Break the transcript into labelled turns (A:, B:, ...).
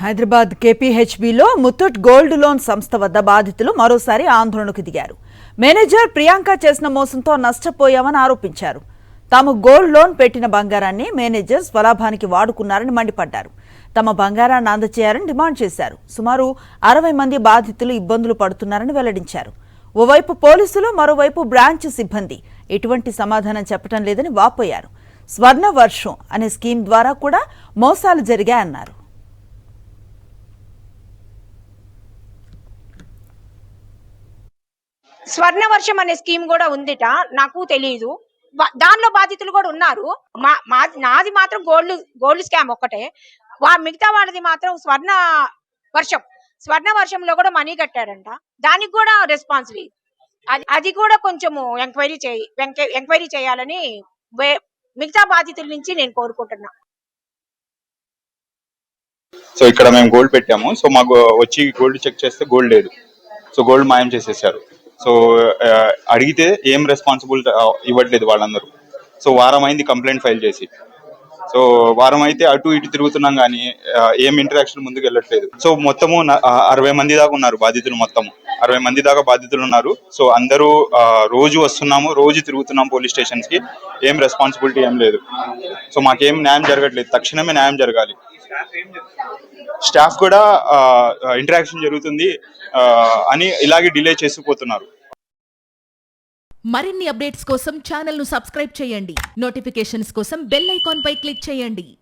A: Hyderabad కేపీహెచ్బీలో Muthoot gold loan సంస్థ వద్ద బాధితులు మరోసారి ఆందోళనకు దిగారు. మేనేజర్ ప్రియాంక చేసిన మోసంతో నష్టపోయామని ఆరోపించారు. తాము గోల్డ్ లోన్ పెట్టిన బంగారాన్ని మేనేజర్ స్వలాభానికి వాడుకున్నారని మండిపడ్డారు. తమ బంగారాన్ని అందజేయాలని డిమాండ్ చేశారు. సుమారు 60 మంది బాధితులు ఇబ్బందులు పడుతున్నారని వెల్లడించారు. ఓవైపు పోలీసులు, మరోవైపు బ్రాంచ్ సిబ్బంది ఎటువంటి సమాధానం చెప్పడం లేదని వాపోయారు. స్వర్ణ వర్షం అనే స్కీమ్ ద్వారా కూడా మోసాలు జరిగాయన్నారు.
B: స్వర్ణ వర్షం అనే స్కీమ్ కూడా ఉందిట, నాకు తెలియదు. దానిలో బాధితులు కూడా ఉన్నారు. నాది మాత్రం గోల్డ్ స్కామ్ ఒక్కటే. మిగతా వాళ్ళది మాత్రం స్వర్ణ వర్షంలో కూడా మనీ కట్టారంట. దానికి కూడా రెస్పాన్స్ లేదు. అది కూడా కొంచెము ఎంక్వైరీ చేయాలని మిగతా బాధితుల నుంచి నేను కోరుకుంటున్నా.
C: సో ఇక్కడ మేము గోల్డ్ పెట్టాము. సో మాకు వచ్చి గోల్డ్ చెక్ చేస్తే గోల్డ్ లేదు. సో గోల్డ్ మాయం చేసేసారు. సో అడిగితే ఏం రెస్పాన్సిబుల్ ఇవ్వట్లేదు వాళ్ళందరూ. సో వారం అయింది కంప్లైంట్ ఫైల్ చేసి. సో వారం అయితే అటు ఇటు తిరుగుతున్నాం కానీ ఏం ఇంటరాక్షన్ ముందుకు వెళ్ళట్లేదు. సో మొత్తము 60 మంది దాకా ఉన్నారు బాధితులు. మొత్తము 60 మంది దాకా బాధితులు ఉన్నారు. సో అందరూ రోజు వస్తున్నాము, రోజు తిరుగుతున్నాం పోలీస్ స్టేషన్స్ కి. ఏం రెస్పాన్సిబిలిటీ ఏం లేదు. సో మాకేం న్యాయం జరగట్లేదు. తక్షణమే న్యాయం జరగాలి. స్టాఫ్ కూడా ఇంటరాక్షన్ జరుగుతుంది అని ఇలాగే డిలే చేసిపోతున్నారు.
D: మరిన్ని అప్డేట్స్ కోసం ఛానల్ ను సబ్స్క్రైబ్ చేయండి. నోటిఫికేషన్స్ కోసం బెల్ ఐకాన్ పై క్లిక్ చేయండి.